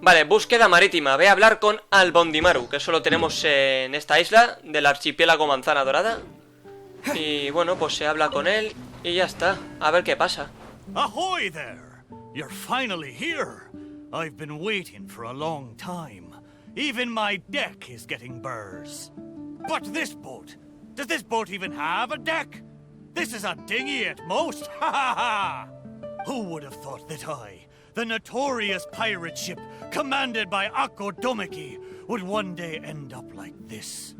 Vale, búsqueda marítima. Ve a hablar con Albondimaru, que eso lo tenemos en esta isla del Archipiélago Manzana Dorada. Y bueno, pues se habla con él y ya está. A ver qué pasa. Ahoy there! You're finally here. I've been waiting for a long time. Even my deck is getting burrs. But this boat, does this boat even have a deck? This is a dinghy at most. Ha ha ha! Who would have thought that I, the notorious pirate ship commanded by Akko Domeki, would one day end up like this?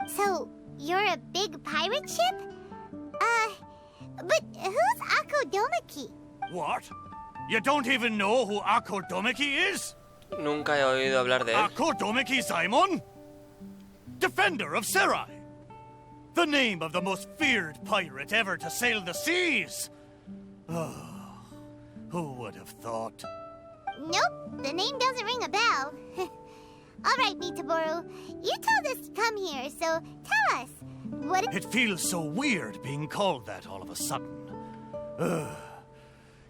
So, you're a big pirate ship? But who's Akko Domeki? What? You don't even know who Akko Domeki is? Nunca he oído hablar de él. Akko Domeki Simon? Defender of Serai. The name of the most feared pirate ever to sail the seas. Oh, who would have thought? Nope, the name doesn't ring a bell. All right, Mitaboru, you told us to come here, so tell us, what... It feels so weird being called that all of a sudden.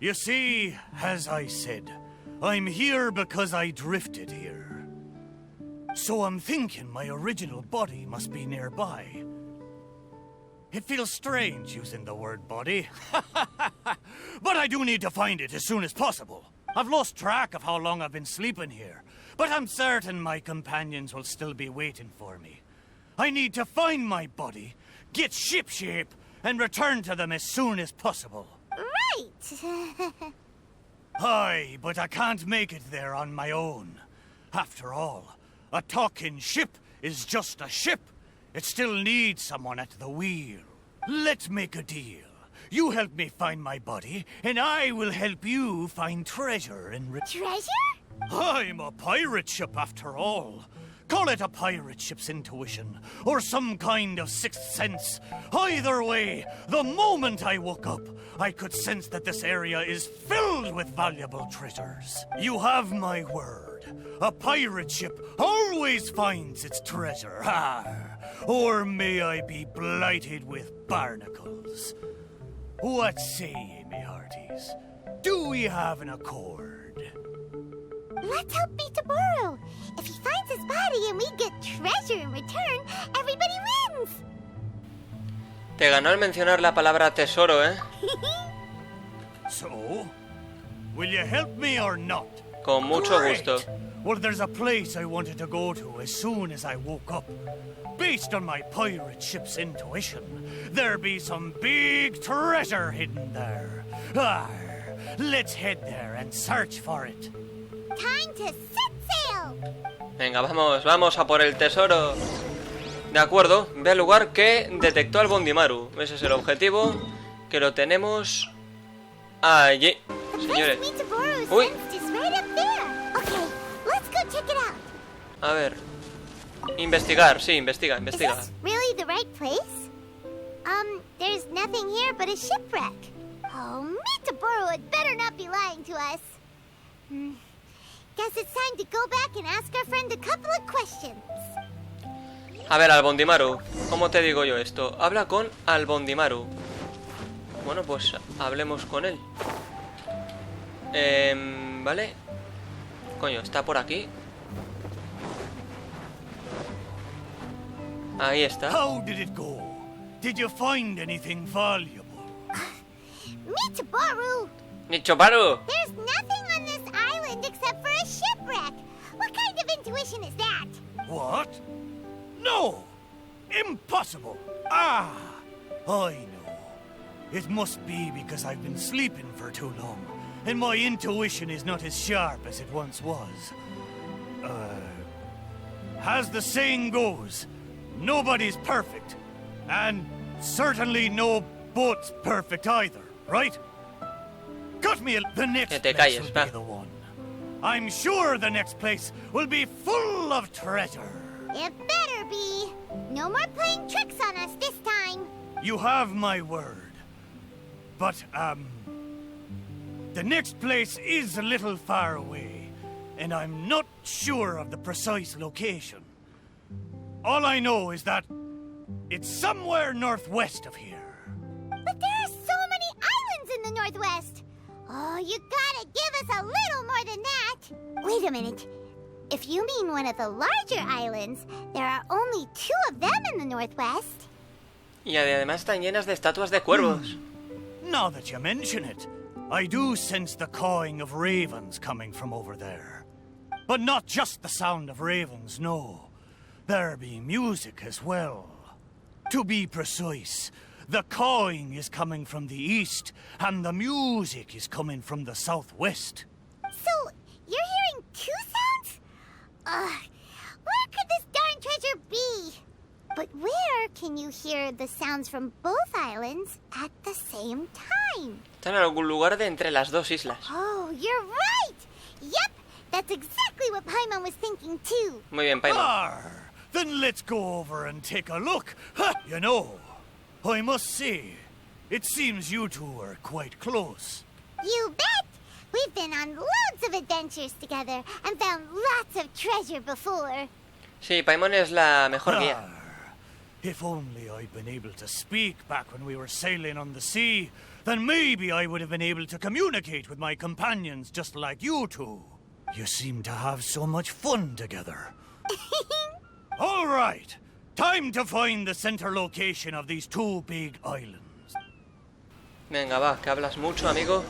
You see, as I said, I'm here because I drifted here. So I'm thinking my original body must be nearby. It feels strange using the word body. But I do need to find it as soon as possible. I've lost track of how long I've been sleeping here, but I'm certain my companions will still be waiting for me. I need to find my body, get shipshape, and return to them as soon as possible. Right! Aye, but I can't make it there on my own. After all, a talking ship is just a ship. It still needs someone at the wheel. Let's make a deal. You help me find my body, and I will help you find treasure in Treasure? I'm a pirate ship after all. Call it a pirate ship's intuition, or some kind of sixth sense. Either way, the moment I woke up, I could sense that this area is filled with valuable treasures. You have my word. A pirate ship always finds its treasure. Or may I be blighted with barnacles. What say ye, me hearties? Do we have an accord? Let's help Mitaboru. If he finds his body and we get treasure in return, everybody wins. Te ganó al mencionar la palabra tesoro, ¿eh? So, will you help me or not? Con mucho Great. gusto. Well, there's a place I wanted to go to as soon as I woke up. Based on my pirate ship's intuition, there be some big treasure hidden there. Let's head there and search for it. Time to set sail. Venga, vamos a por el tesoro. De acuerdo, ve al lugar que detectó Albondimaru. Ese es el objetivo, que lo tenemos allí, señores. Uy. A ver. Investigar, sí, investiga. Is this really the right place? There's nothing here but a shipwreck. Oh, Mitaboru had better not be lying to us. Guess it's time to go back and ask our friend a couple of questions. A ver, Albondimaru, ¿cómo te digo yo esto? Habla con Albondimaru. Bueno, pues hablemos con él. Vale. Coño, está por aquí. Ahí está. How did it go? Did you find anything valuable? Mitaboru! ¡Nichoparu! There's nothing on this island except for a shipwreck. What kind of intuition is that? What? No! Impossible! I know. It must be because I've been sleeping for too long, and my intuition is not as sharp as it once was. As the saying goes, nobody's perfect, and certainly no boat's perfect either, right? Cut me the next place will be the one. I'm sure the next place will be full of treasure. It better be. No more playing tricks on us this time. You have my word. But, the next place is a little far away, and I'm not sure of the precise location. All I know is that it's somewhere northwest of here. But there are so many islands in the northwest. Oh, you gotta give us a little more than that. Wait a minute. If you mean one of the larger islands, there are only 2 of them in the northwest. Y además están llenas de estatuas de cuervos. Now that you mention it, I do sense the cawing of ravens coming from over there. But not just the sound of ravens, no. There be music as well. To be precise, the cawing is coming from the east, and the music is coming from the southwest. So, you're hearing 2 sounds? Where could this darn treasure be? But where can you hear the sounds from both islands at the same time? Está en algún lugar de entre las dos islas. Oh, you're right! Yep, that's exactly what Paimon was thinking too. Muy bien, Paimon. Arr, then let's go over and take a look. Ha, you know, I must say, it seems you 2 are quite close. You bet! We've been on loads of adventures together and found lots of treasure before. Sí, Paimon es la mejor guía. Arr, if only I'd been able to speak back when we were sailing on the sea, then maybe I would have been able to communicate with my companions just like you 2. You seem to have so much fun together. All right, time to find the center location of these 2 big islands. Venga, va, que hablas mucho, amigo.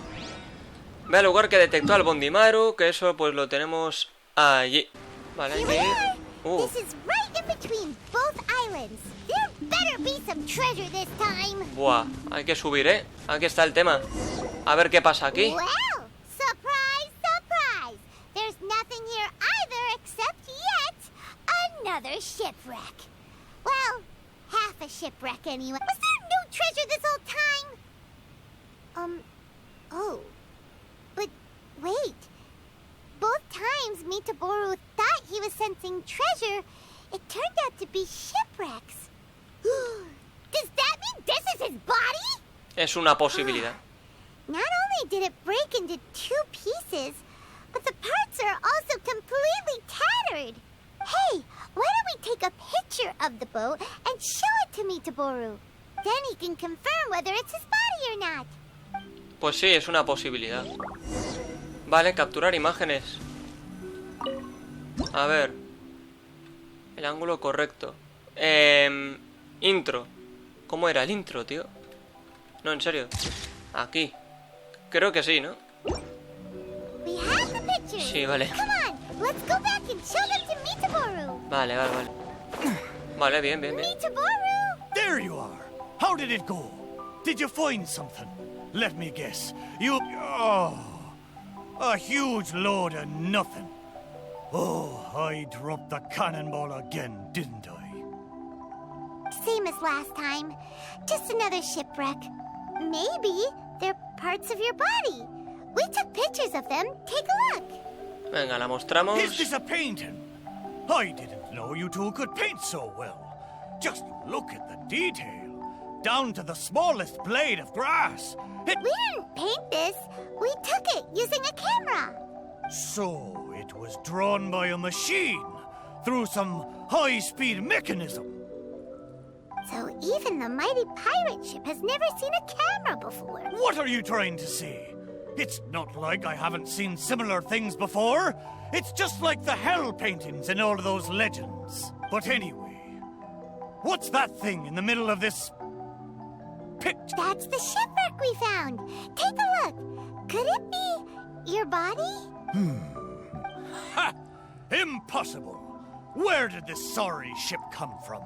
Ve al lugar que detectó Albondimaru, que eso pues lo tenemos allí. Vale, hay Here que we ir. are! This is right in between both islands. There better be some treasure this time. Buah, hay que subir, ¿eh? Aquí está el tema. A ver qué pasa aquí. Well, surprise, surprise. There's nothing here either except yet another shipwreck. Well, half a shipwreck anyway. Was there no treasure this whole time? Oh. But wait. Both times Mitaboru thought he was sensing treasure, it turned out to be shipwrecks. Does that mean this is his body? Es una posibilidad. Not only did it break into 2 pieces, but the parts are also completely tattered. Hey, why don't we take a picture of the boat and show it to Mitaboru? Then he can confirm whether it's his body or not. Pues sí, es una posibilidad. Vale, capturar imágenes. A ver. El ángulo correcto. Intro. ¿Cómo era el intro, tío? No, en serio. Aquí. Creo que sí, ¿no? We have the pictures. Sí, vale. Come on, let's go back and show them to Mitaboru. Vale. Vale, bien. Mitaboru! There you are. How did it go? Did you find something? Let me guess. You... Oh, a huge load of nothing. Oh, I dropped the cannonball again, didn't I? Same as last time. Just another shipwreck. Maybe they're parts of your body. We took pictures of them. Take a look. Venga, la mostramos. Is this a painting? I didn't know you 2 could paint so well. Just look at the detail. Down to the smallest blade of grass. We didn't paint this. We took it using a camera. So it was drawn by a machine through some high-speed mechanism. So even the mighty pirate ship has never seen a camera before. What are you trying to say? It's not like I haven't seen similar things before. It's just like the hell paintings in all of those legends. But anyway, what's that thing in the middle of this picture? That's the shipwreck we found. Take a look. Could it be your body? Ha! Impossible. Where did this sorry ship come from?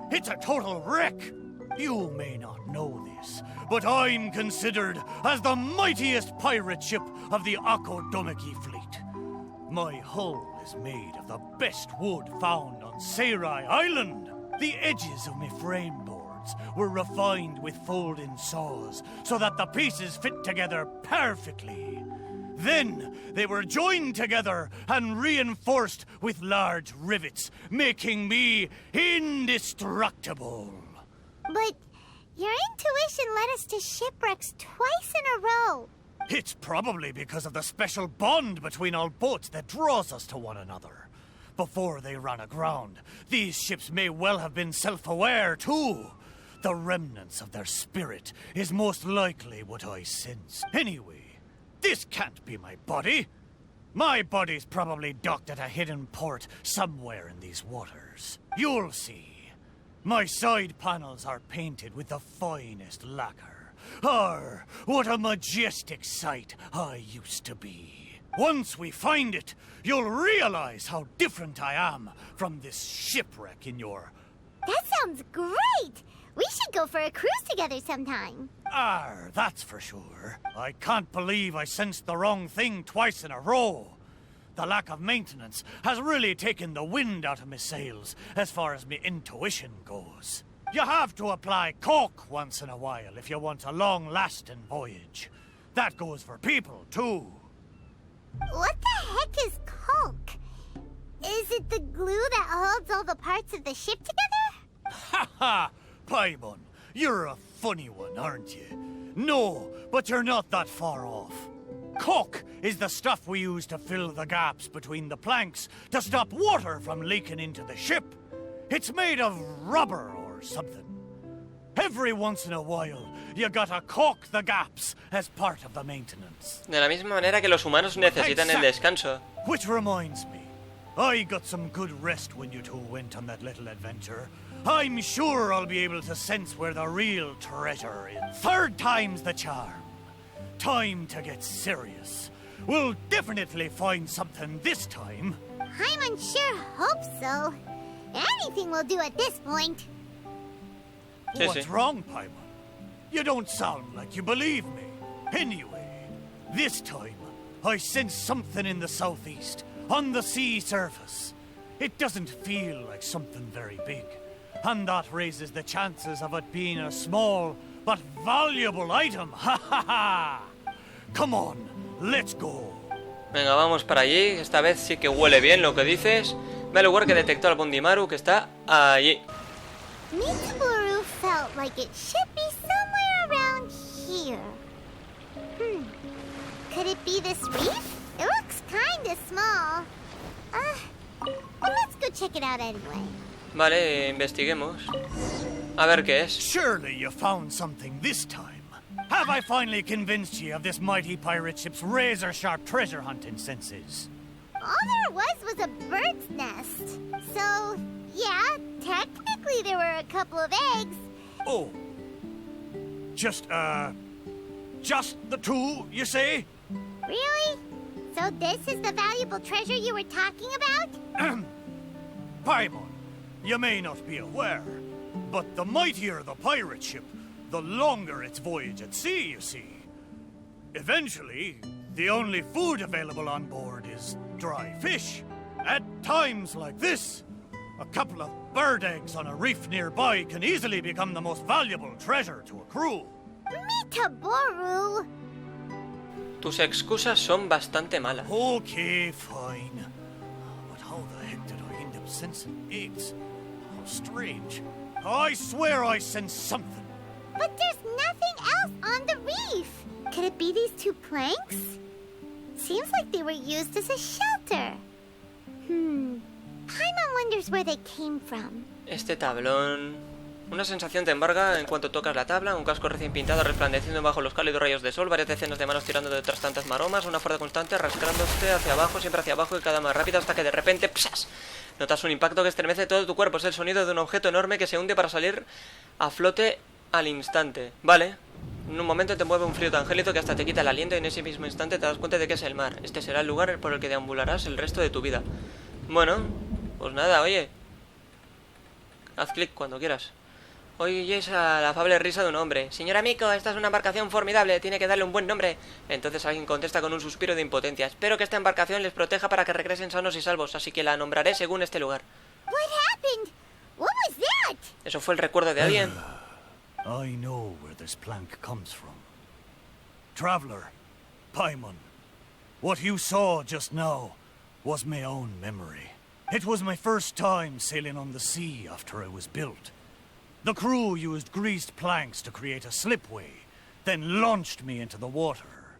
It's a total wreck. You may not know this, but I'm considered as the mightiest pirate ship of the Akodomiki fleet. My hull is made of the best wood found on Seirai Island. The edges of my frame boards were refined with folding saws so that the pieces fit together perfectly. Then they were joined together and reinforced with large rivets, making me indestructible. But your intuition led us to shipwrecks twice in a row. It's probably because of the special bond between our boats that draws us to one another. Before they ran aground, these ships may well have been self-aware too. The remnants of their spirit is most likely what I sense. Anyway, This can't be my body. My body's probably docked at a hidden port somewhere in these waters. You'll see. My side panels are painted with the finest lacquer. Arr, what a majestic sight I used to be. Once we find it, you'll realize how different I am from this shipwreck in your... That sounds great! We should go for a cruise together sometime. Arr, that's for sure. I can't believe I sensed the wrong thing twice in a row. The lack of maintenance has really taken the wind out of my sails as far as my intuition goes. You have to apply cork once in a while if you want a long-lasting voyage. That goes for people, too. What the heck is caulk? Is it the glue that holds all the parts of the ship together? Ha ha! Paimon, you're a funny one, aren't you? No, but you're not that far off. Caulk is the stuff we use to fill the gaps between the planks to stop water from leaking into the ship. It's made of rubber or something. Every once in a while, you gotta caulk the gaps as part of the maintenance. De la misma manera que los humanos necesitan el descanso. Which reminds me, I got some good rest when you two went on that little adventure. I'm sure I'll be able to sense where the real treasure is. Third time's the charm. Time to get serious. We'll definitely find something this time. Paimon sure hope so. Anything will do at this point. Sí, What's sí. wrong, Paimon? You don't sound like you believe me. Anyway, this time, I sense something in the southeast, on the sea surface. It doesn't feel like something very big, and that raises the chances of it being a small but valuable item. Ha ha ha! Come on, let's go. Venga, vamos para allí. Esta vez sí que huele bien lo que dices. Ve al lugar que detectó Albondimaru, que está allí. Mitsuburu felt like it should be somewhere around here. Could it be this reef? It looks kinda small. Well, let's go check it out anyway. Vale, investiguemos. A ver qué es. Surely you found something this time. Have I finally convinced you of this mighty pirate ship's razor-sharp treasure hunting senses? All there was a bird's nest. So, yeah, technically there were a couple of eggs. Oh. Just the two, you say? Really? So this is the valuable treasure you were talking about? Paimon, you may not be aware, but the mightier the pirate ship, the longer its voyage at sea, you see. Eventually, the only food available on board is dry fish. At times like this, a couple of bird eggs on a reef nearby can easily become the most valuable treasure to a crew. Mitaboru! Tus excusas son bastante malas. Okay, fine. But how the heck did I end up sensing eggs? How strange. I swear I sense something. But there's nothing else on the reef. Could it be these two planks? Seems like they were used as a shelter. Paimon wonders where they came from. Este tablón... Una sensación te embarga en cuanto tocas la tabla, un casco recién pintado resplandeciendo bajo los cálidos rayos de sol, varias decenas de manos tirando de otras tantas maromas, una fuerza constante arrastrándote hacia abajo, siempre hacia abajo y cada más rápida hasta que de repente ¡psas! Notas un impacto que estremece todo tu cuerpo. Es el sonido de un objeto enorme que se hunde para salir a flote al instante. Vale. En un momento te mueve un frío tan gélido que hasta te quita el aliento y en ese mismo instante te das cuenta de que es el mar. Este será el lugar por el que deambularás el resto de tu vida. Bueno, pues nada, oye. Haz clic cuando quieras. Oyes a la afable risa de un hombre. Señora Miko, esta es una embarcación formidable, tiene que darle un buen nombre. Entonces alguien contesta con un suspiro de impotencia. Espero que esta embarcación les proteja para que regresen sanos y salvos, así que la nombraré según este lugar. What happened? What was that? ¿Eso fue el recuerdo de alguien? I know where this plank comes from. Traveler, Paimon, what you saw just now was my own memory. It was my first time sailing on the sea after it was built. The crew used greased planks to create a slipway, then launched me into the water.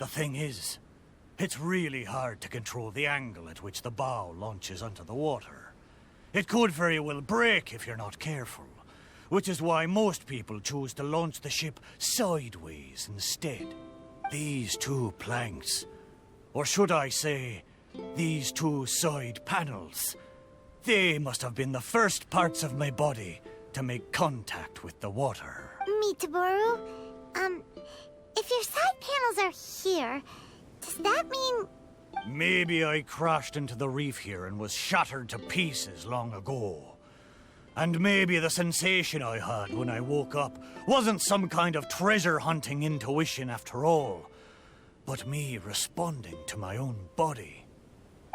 The thing is, it's really hard to control the angle at which the bow launches onto the water. It could very well break if you're not careful, which is why most people choose to launch the ship sideways instead. These two planks, or should I say, these two side panels, they must have been the first parts of my body to make contact with the water. Mitaboru, if your side panels are here, does that mean... Maybe I crashed into the reef here and was shattered to pieces long ago. And maybe the sensation I had when I woke up wasn't some kind of treasure-hunting intuition after all, but me responding to my own body.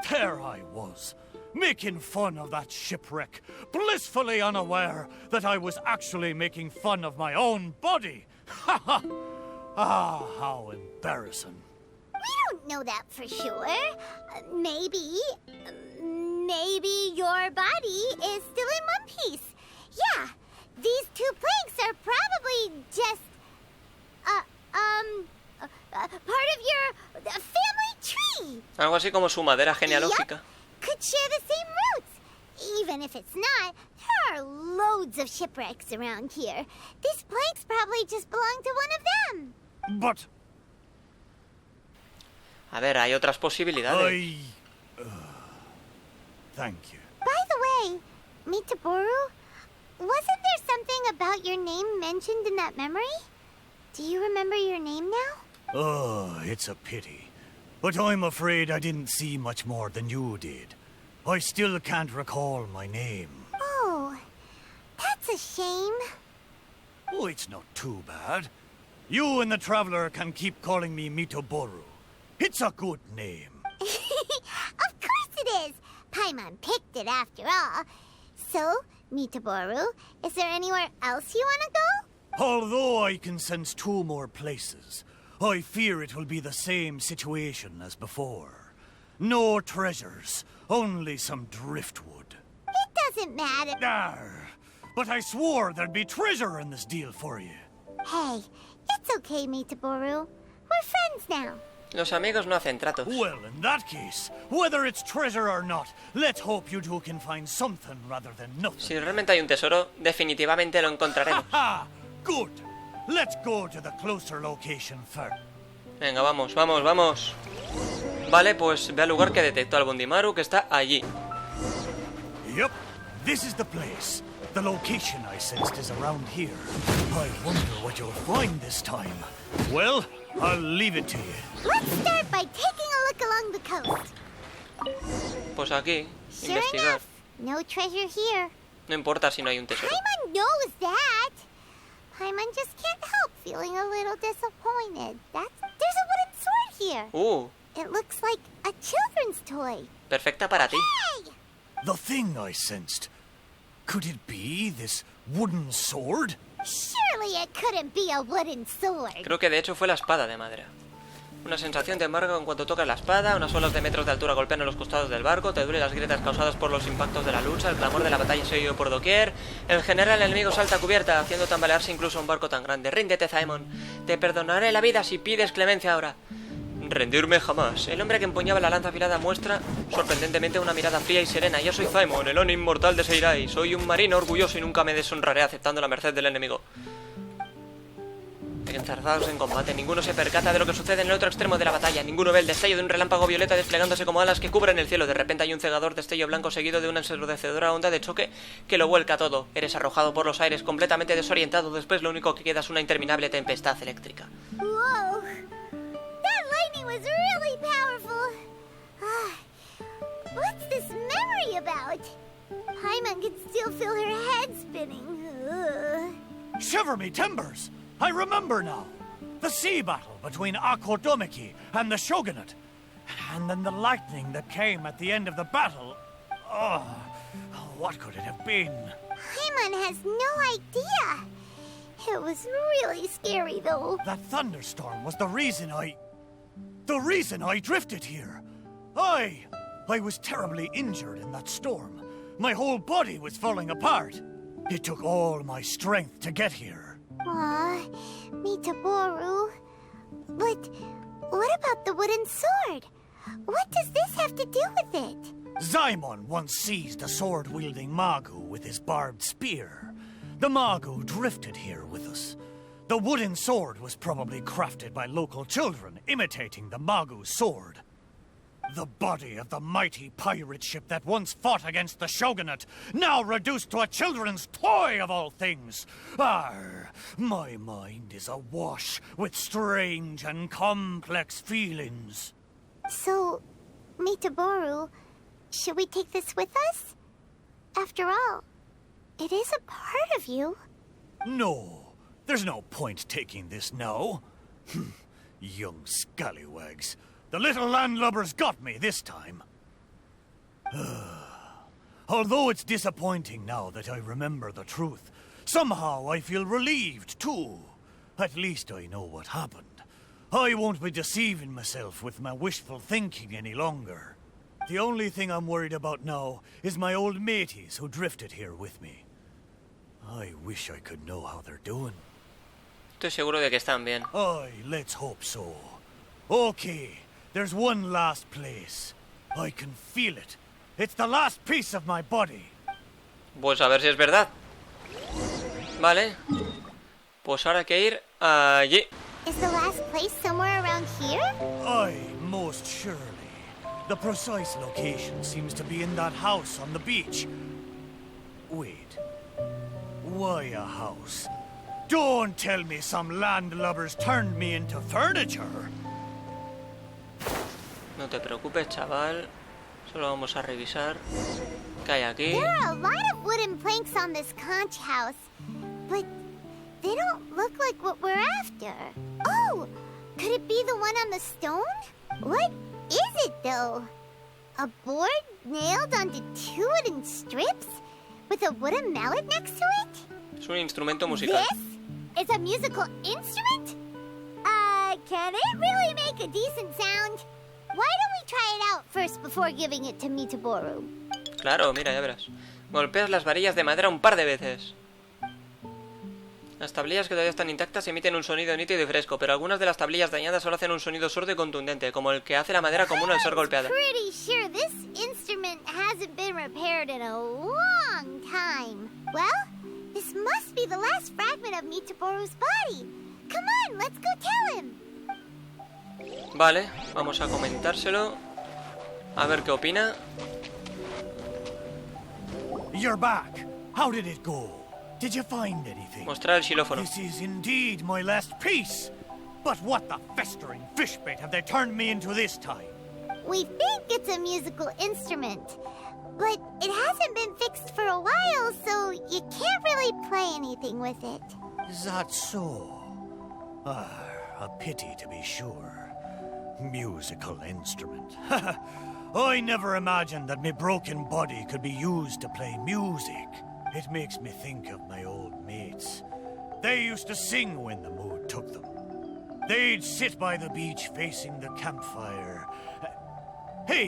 There I was, making fun of that shipwreck, blissfully unaware that I was actually making fun of my own body. Ha ha! Ah, how embarrassing. We don't know that for sure. Maybe your body is still in one piece. Yeah, these two planks are probably just, part of your family tree. Algo así como su madera genealógica. Yep, could share the same roots. Even if it's not, there are loads of shipwrecks around here. These planks probably just belong to one of them. But... A ver, hay otras posibilidades. Thank you. By the way, Mitaboru, wasn't there something about your name mentioned in that memory? Do you remember your name now? Oh, it's a pity. But I'm afraid I didn't see much more than you did. I still can't recall my name. Oh, that's a shame. Oh, it's not too bad. You and the Traveler can keep calling me Mitaboru. It's a good name. Of course it is. Paimon picked it after all. So, Mitaboru, is there anywhere else you want to go? Although I can sense two more places, I fear it will be the same situation as before. No treasures, only some driftwood. It doesn't matter. Arr, but I swore there'd be treasure in this deal for you. Hey, it's okay, Mitaboru. We're friends now. Los amigos no hacen tratos. Well, in that case, whether it's treasure or not, let's hope you two can find something rather than nothing. Si realmente hay un tesoro, definitivamente lo encontraremos. Ha! Good. Let's go to the closer location first. Venga, vamos, vamos, vamos. Vale, pues ve al lugar que detectó Albondimaru, que está allí. Yep, this is the place. The location I sensed is around here. I wonder what you'll find this time. Well, I'll leave it to you. Let's start by taking a look along the coast. Pues aquí, Sure investigar. enough, no treasure here. No importa si no hay un tesoro. Paimon knows that. Paimon just can't help feeling a little disappointed. There's a wooden sword here. It looks like a children's toy. Perfecta para ti. Hey! The thing I sensed. Could it be this wooden sword? Surely it couldn't be a wooden sword. Creo que de hecho fue la espada de madera. Una sensación te embarga en cuanto tocas la espada, unas olas de metros de altura golpean en los costados del barco, te duelen las grietas causadas por los impactos de la lucha, el clamor de la batalla se oye por doquier, el general enemigo salta a cubierta, haciendo tambalearse incluso a un barco tan grande. Ríndete, Zaemon. Te perdonaré la vida si pides clemencia ahora. Rendirme jamás. El hombre que empuñaba la lanza afilada muestra sorprendentemente una mirada fría y serena. Yo soy Zaemon, el Oni inmortal de Seirai. Soy un marino orgulloso y nunca me deshonraré aceptando la merced del enemigo. Enzarzados en combate, ninguno se percata de lo que sucede en el otro extremo de la batalla. Ninguno ve el destello de un relámpago violeta desplegándose como alas que cubren el cielo. De repente hay un cegador destello blanco seguido de una ensordecedora onda de choque que lo vuelca todo. Eres arrojado por los aires completamente desorientado. Después lo único que queda es una interminable tempestad eléctrica. Whoa! That lightning was really powerful. What's this memory about? Paimon can still feel her head spinning. Shiver me timbers! I remember now. The sea battle between Akodomiki and the shogunate. And then the lightning that came at the end of the battle. Oh, what could it have been? Paimon has no idea. It was really scary, though. That thunderstorm was the reason I drifted here. I was terribly injured in that storm. My whole body was falling apart. It took all my strength to get here. Aw, Mitaboru. But what about the wooden sword? What does this have to do with it? Zaemon once seized a sword-wielding Magu with his barbed spear. The Magu drifted here with us. The wooden sword was probably crafted by local children, imitating the Magu's sword. The body of the mighty pirate ship that once fought against the shogunate, now reduced to a children's toy of all things. Arr, my mind is awash with strange and complex feelings. So, Mitaboru, should we take this with us? After all, it is a part of you. No, there's no point taking this now. Young scallywags. The little landlubbers got me this time. Although it's disappointing now that I remember the truth, somehow I feel relieved too. At least I know what happened. I won't be deceiving myself with my wishful thinking any longer. The only thing I'm worried about now is my old mateys who drifted here with me. I wish I could know how they're doing. Estoy seguro de que están bien. Aye, let's hope so. Okay, there's one last place. I can feel it. It's the last piece of my body. Pues a ver si es verdad. Vale. Pues ahora hay que ir allí. Is the last place somewhere around here? Aye, most surely. The precise location seems to be in that house on the beach. Wait. Why a house? Don't tell me some landlubbers turned me into furniture. No te preocupes, chaval. Solo vamos a revisar qué hay aquí. There are a lot of wooden planks on this conch house, but they don't look like what we're after. Oh, could it be the one on the stone? What is it, though? A board nailed onto two wooden strips with a wooden mallet next to it? Es un instrumento musical. This is a musical instrument? Can it really make a decent sound? Why don't we try it out first before giving it to Mitaboru? Claro, mira, ya verás. Golpeas las varillas de madera un par de veces. Las tablillas que todavía están intactas emiten un sonido nítido y fresco, pero algunas de las tablillas dañadas solo hacen un sonido sordo y contundente, como el que hace la madera común al ser golpeada. Pretty sure this instrument hasn't been repaired in a long time. Well, this must be the last fragment of Mitaboru's body. Come on, let's go tell him. Vale, vamos a comentárselo. A ver qué opina. You're back. How did it go? Did you find anything? Mostrar el xilófono. This is indeed my last piece. But what the festering fishbait have they turned me into this time? We think it's a musical instrument, but it hasn't been fixed for a while, so you can't really play anything with it. Is that so? A pity to be sure. Musical instrument. I never imagined that my broken body could be used to play music. It makes me think of my old mates. They used to sing when the mood took them. They'd sit by the beach facing the campfire. Hey,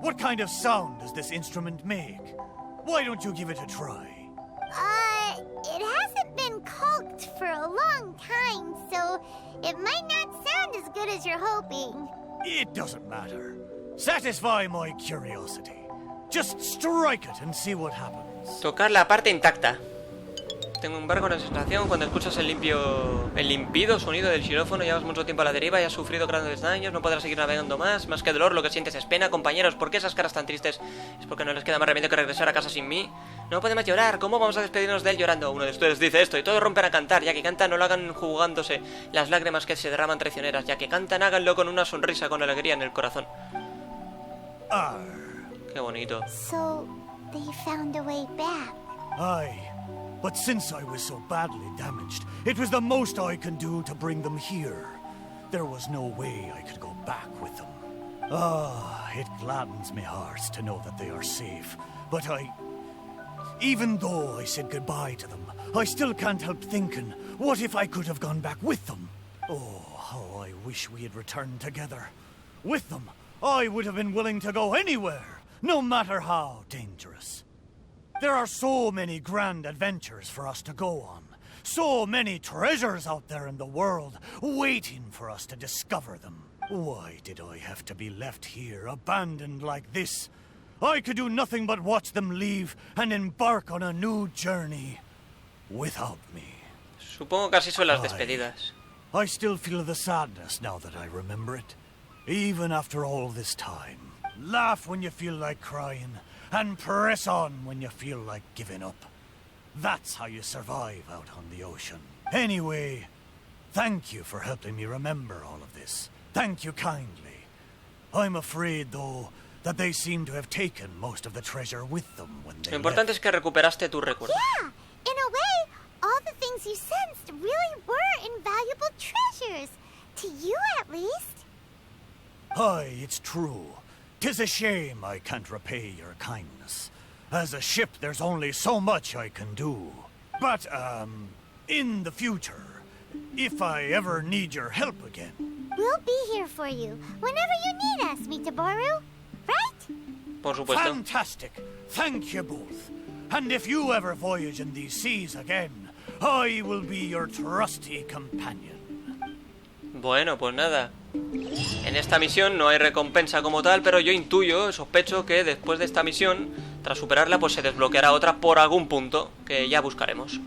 what kind of sound does this instrument make? Why don't you give it a try? It hasn't been caulked for a long time, so it might not sound as good as you're hoping. It doesn't matter. Satisfy my curiosity. Just strike it and see what happens. Tocar la parte intacta. Tengo embargo la sensación cuando escuchas el limpido sonido del xilófono. Llevas mucho tiempo a la deriva y has sufrido grandes daños. No podrás seguir navegando más. Más que dolor, lo que sientes es pena. Compañeros, ¿por qué esas caras tan tristes? ¿Es porque no les queda más remedio que regresar a casa sin mí? No podemos llorar. ¿Cómo vamos a despedirnos de él llorando? Uno de ustedes dice esto y todos rompen a cantar. Ya que cantan, no lo hagan jugándose las lágrimas que se derraman traicioneras. Ya que cantan, háganlo con una sonrisa, con alegría en el corazón. Qué bonito. So, they found a way back. Aye. But since I was so badly damaged, it was the most I can do to bring them here. There was no way I could go back with them. It gladdens my heart to know that they are safe. But even though I said goodbye to them, I still can't help thinking, what if I could have gone back with them? Oh, how I wish we had returned together. With them, I would have been willing to go anywhere, no matter how dangerous. There are so many grand adventures for us to go on. So many treasures out there in the world, waiting for us to discover them. Why did I have to be left here, abandoned like this? I could do nothing but watch them leave and embark on a new journey without me. Supongo que así son las despedidas. I still feel the sadness now that I remember it. Even after all this time. Laugh when you feel like crying, and press on when you feel like giving up. That's how you survive out on the ocean. Anyway, thank you for helping me remember all of this. Thank you kindly. I'm afraid, though, that they seem to have taken most of the treasure with them when they Lo importante es que recuperaste tu recuerdo. Yeah, in a way, all the things you sensed really were invaluable treasures. To you, at least. Aye, it's true. 'Tis a shame I can't repay your kindness. As a ship, there's only so much I can do. But, in the future, if I ever need your help again... We'll be here for you whenever you need us, Mitaboru. Right? Por supuesto. Fantastic. Thank you both. And if you ever voyage in these seas again, I will be your trusty companion. Bueno, pues nada. En esta misión no hay recompensa como tal, pero yo intuyo, sospecho que después de esta misión, tras superarla, pues se desbloqueará otra por algún punto que ya buscaremos.